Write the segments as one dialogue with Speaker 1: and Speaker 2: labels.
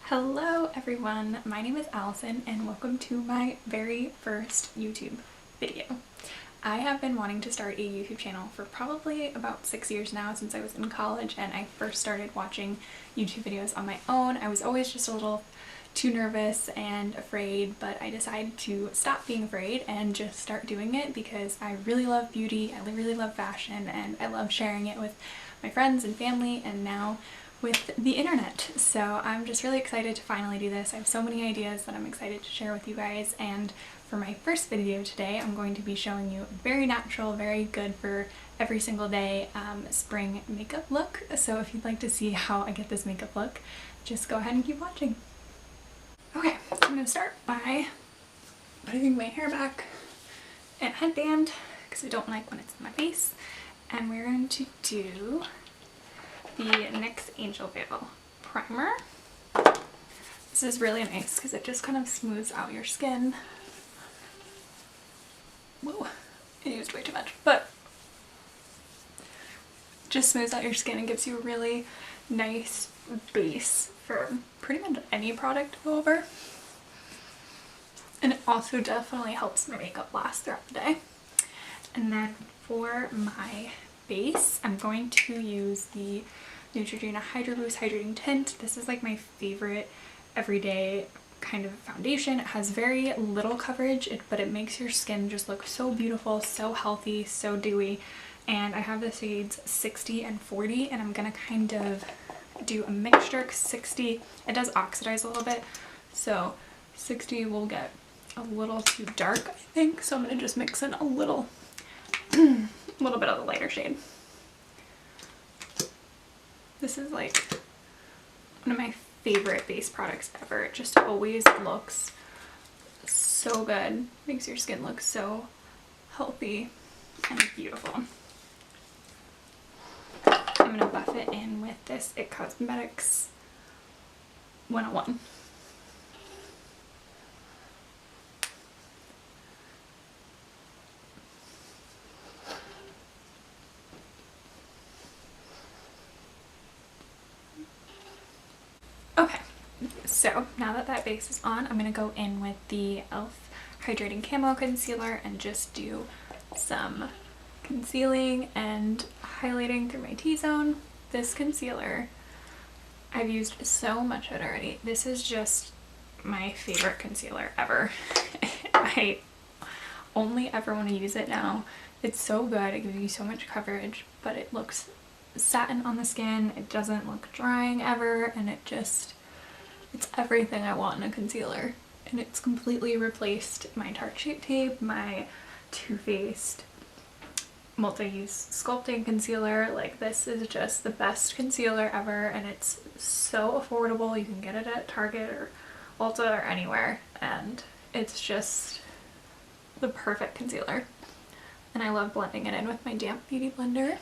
Speaker 1: Hello everyone, my name is Allison and welcome to my very first YouTube video. I have been wanting to start a YouTube channel for probably about 6 years now, since I was in college and I first started watching YouTube videos on my own. I was always just a little too nervous and afraid, but I decided to stop being afraid and just start doing it because I really love beauty, I really love fashion, and I love sharing it with my friends and family, and now with the internet. So I'm just really excited to finally do this. I have so many ideas that I'm excited to share with you guys, and for my first video today I'm going to be showing you a very natural, very good for every single day spring makeup look. So if you'd like to see how I get this makeup look, just go ahead and keep watching. Okay, I'm going to start by putting my hair back in a headband because I don't like when it's in my face, and we're going to do the NYX Angel Veil primer. This is really nice because it just kind of smooths out your skin. Whoa, I used way too much, but just smooths out your skin and gives you a really nice base for pretty much any product to go over. And it also definitely helps my makeup last throughout the day. And then for my base, I'm going to use the Neutrogena Hydroboost Hydrating Tint. This is like my favorite everyday kind of foundation. It has very little coverage, but it makes your skin just look so beautiful, so healthy, so dewy. And I have the shades 60 and 40, and I'm gonna kind of do a mixture because 60, it does oxidize a little bit, so 60 will get a little too dark, I think, so I'm gonna just mix in a little little bit of the lighter shade. This is like one of my favorite base products ever. It just always looks so good. Makes your skin look so healthy and beautiful. I'm going to buff it in with this IT Cosmetics 101. Okay, so now that that base is on, I'm going to go in with the e.l.f. Hydrating Camo Concealer and just do some concealing and highlighting through my T-zone. This concealer, I've used so much of it already. This is just my favorite concealer ever. I only ever want to use it now. It's so good. It gives you so much coverage, but it looks satin on the skin. It doesn't look drying ever, and it's everything I want in a concealer. And it's completely replaced my Tarte Shape Tape, my Too Faced multi-use sculpting concealer. Like, this is just the best concealer ever, and it's so affordable. You can get it at Target or Ulta or anywhere, and it's just the perfect concealer. And I love blending it in with my damp beauty blender.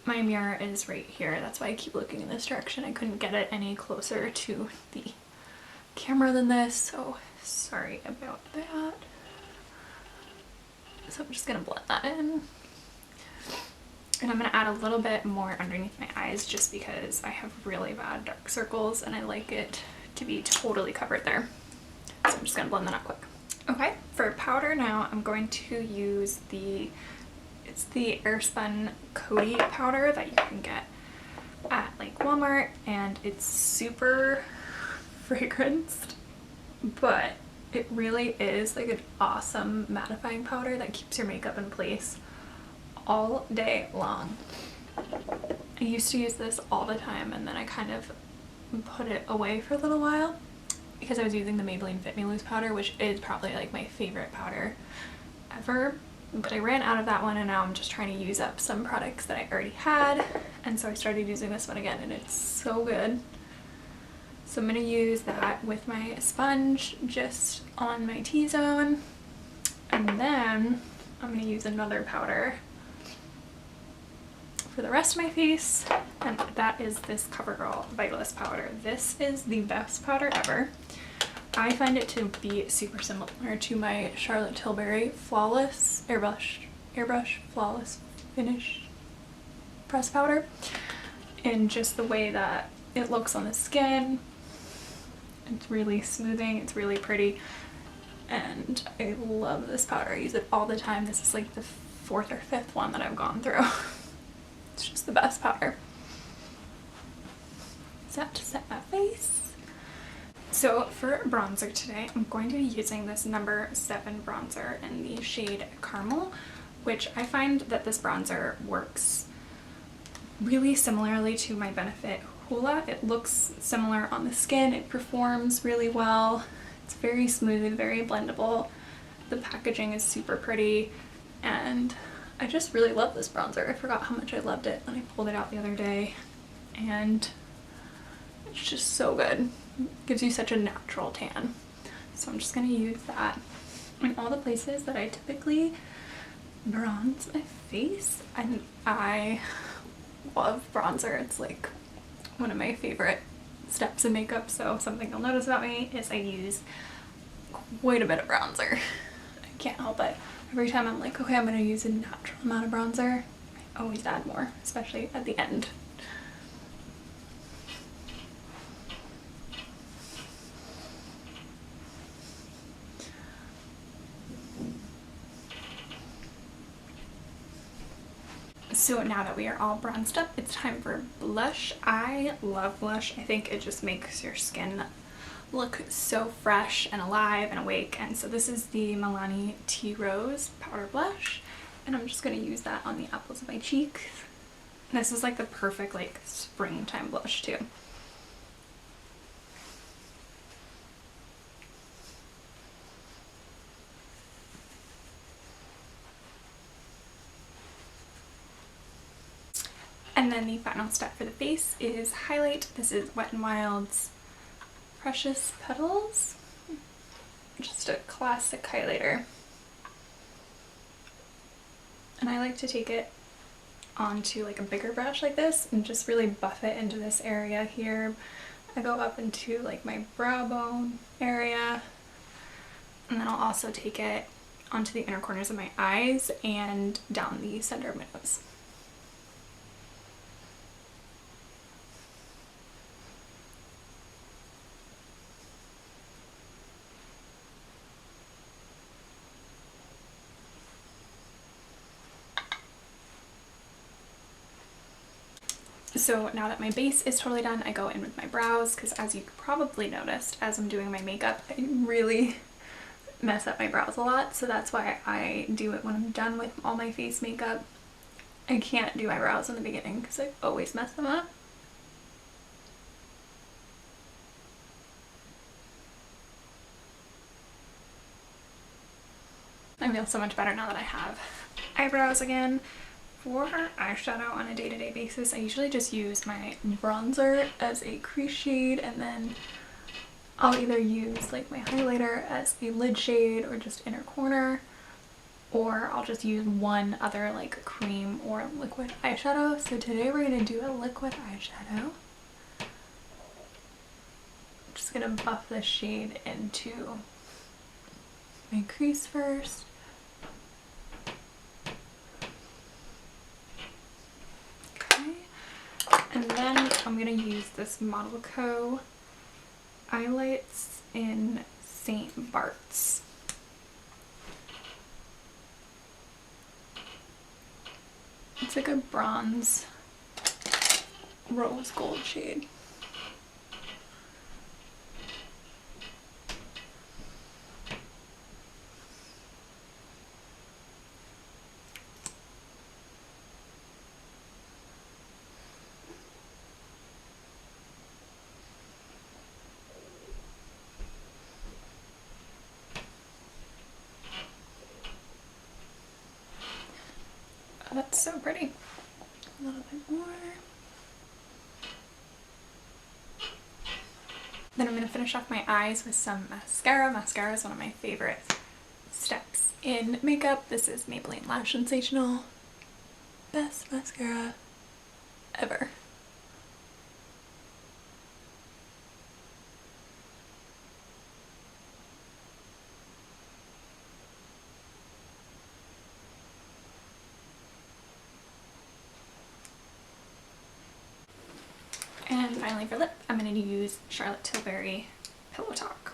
Speaker 1: My mirror is right here, that's why I keep looking in this direction. I couldn't get it any closer to the camera than this, so sorry about that. So I'm just gonna blend that in. And I'm gonna add a little bit more underneath my eyes just because I have really bad dark circles and I like it to be totally covered there. So I'm just gonna blend that out quick. Okay, for powder now, I'm going to use it's the Airspun powder that you can get at like Walmart, and it's super fragranced, but it really is like an awesome mattifying powder that keeps your makeup in place all day long. I used to use this all the time, and then I kind of put it away for a little while because I was using the Maybelline Fit Me Loose powder, which is probably like my favorite powder ever. But I ran out of that one, and now I'm just trying to use up some products that I already had, and so I started using this one again, and it's so good. So I'm going to use that with my sponge just on my T-zone, and then I'm going to use another powder for the rest of my face, and that is this CoverGirl Vitalist powder. This is the best powder ever. I find it to be super similar to my Charlotte Tilbury Flawless Airbrush Flawless Finish Press Powder, in just the way that it looks on the skin. It's really smoothing, it's really pretty, and I love this powder. I use it all the time. This is like the 4th or 5th one that I've gone through. It's just the best powder. Set to set my face. So for bronzer today, I'm going to be using this number 7 bronzer in the shade Caramel, which I find that this bronzer works really similarly to my Benefit Hoola. It looks similar on the skin, it performs really well, it's very smooth, very blendable, the packaging is super pretty, and I just really love this bronzer. I forgot how much I loved it when I pulled it out the other day, and it's just so good. It gives you such a natural tan. So I'm just going to use that in all the places that I typically bronze my face, and I love bronzer. It's like one of my favorite steps in makeup, so something you'll notice about me is I use quite a bit of bronzer. I can't help it. Every time I'm like, okay, I'm going to use a natural amount of bronzer, I always add more, especially at the end. So now that we are all bronzed up, it's time for blush. I love blush. I think it just makes your skin look so fresh and alive and awake. And so this is the Milani Tea Rose Powder Blush. And I'm just going to use that on the apples of my cheeks. This is like the perfect like springtime blush too. And then the final step for the face is highlight. This is Wet n Wild's Precious Petals. Just a classic highlighter. And I like to take it onto like a bigger brush like this and just really buff it into this area here. I go up into like my brow bone area, and then I'll also take it onto the inner corners of my eyes and down the center of my nose. So now that my base is totally done, I go in with my brows, because as you probably noticed as I'm doing my makeup, I really mess up my brows a lot, so that's why I do it when I'm done with all my face makeup. I can't do my brows in the beginning because I always mess them up. I feel so much better now that I have eyebrows again. For eyeshadow on a day-to-day basis, I usually just use my bronzer as a crease shade, and then I'll either use like my highlighter as a lid shade or just inner corner, or I'll just use one other like cream or liquid eyeshadow. So today we're going to do a liquid eyeshadow. I'm just going to buff this shade into my crease first. And then I'm going to use this Model Co. Eyelights in St. Bart's. It's like a bronze rose gold shade. That's so pretty. A little bit more. Then I'm going to finish off my eyes with some mascara. Mascara is one of my favorite steps in makeup. This is Maybelline Lash Sensational. Best mascara ever. And finally for lip, I'm going to use Charlotte Tilbury Pillow Talk.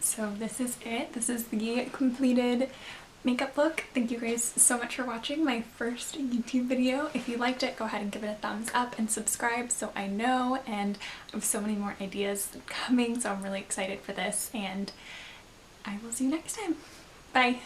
Speaker 1: So this is it. This is the completed makeup look. Thank you guys so much for watching my first YouTube video. If you liked it, go ahead and give it a thumbs up and subscribe so I know, and I have so many more ideas coming, so I'm really excited for this, and I will see you next time. Bye!